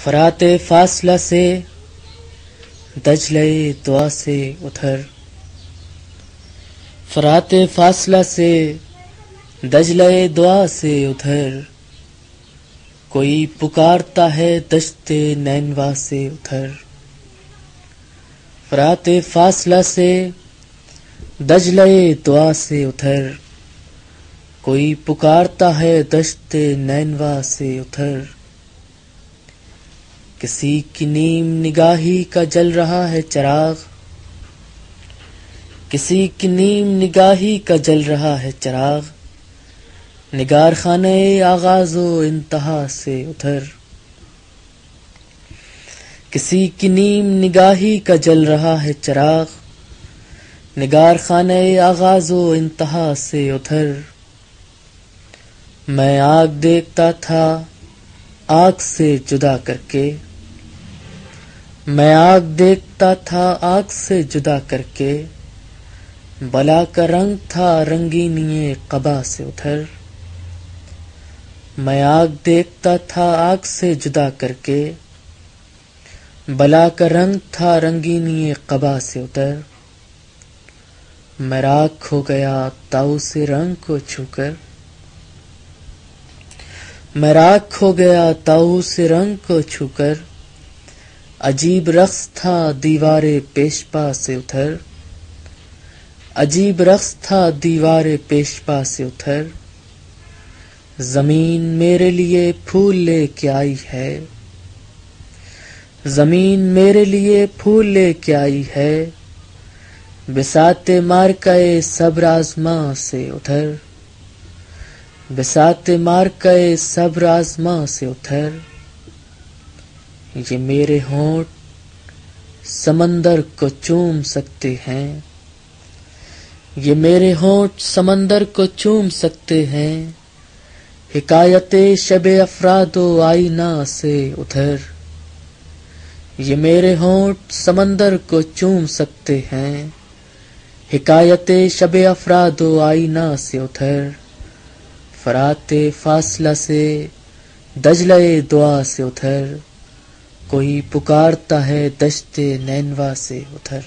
فرات فاصلہ سے دجلہ دعا سے ادھر، فرات فاصلہ سے دجلہ دعا سے ادھر، کوئی پکارتا ہے دشت نینوا سے ادھر۔ فرات فاصلہ سے دجلہ دعا سے ادھر، کوئی پکارتا ہے دشت نینوا سے ادھر۔ کسی کی نیم نگاہی کا جل رہا ہے چراغ، کسی کی نیم نگاہی کا جل رہا ہے چراغ، نگار خانہ آغاز و انتہا سے ادھر۔ کسی کی نیم نگاہی کا جل رہا ہے چراغ، نگار خانہ آغاز و انتہا سے ادھر۔ میں آگ دیکھتا تھا آگ سے جدا کر کے، میں آگ دیکھتا تھا آگ سے جدا کر کے، بلا کا رنگ تھا رنگینی قبا سے ادھر۔ میں آگ دیکھتا تھا آگ سے جدا کر کے، بلا کا رنگ تھا رنگینی قبا سے ادھر۔ میں راکھ ہو گیا طاؤس رنگ کو چھو کر، میں راکھ ہو گیا طاؤس رنگ کو چھو کر، عجیب رقص تھا دیوار پیشپا سے ادھر، عجیب رقص تھا دیوار پیشپا سے ادھر۔ زمین میرے لیے پھول لے کے آئی ہے، زمین میرے لیے پھول لے کے آئی ہے، بساط مارکہ صبر آزماں سے ادھر، بساط مارکہ صبر آزماں سے ادھر۔ یہ میرے ہونٹ سمندر کو چوم سکتے ہیں، یہ میرے ہونٹ سمندر کو چوم سکتے ہیں، حکایت شب افراد و آئینہ سے ادھر۔ یہ میرے ہونٹ سمندر کو چوم سکتے ہیں، حکایت شب افراد و آئینہ سے ادھر۔ فرات فاصلہ سے دجلہ دعا سے ادھر، کوئی پکارتا ہے دشت نینوا سے ادھر۔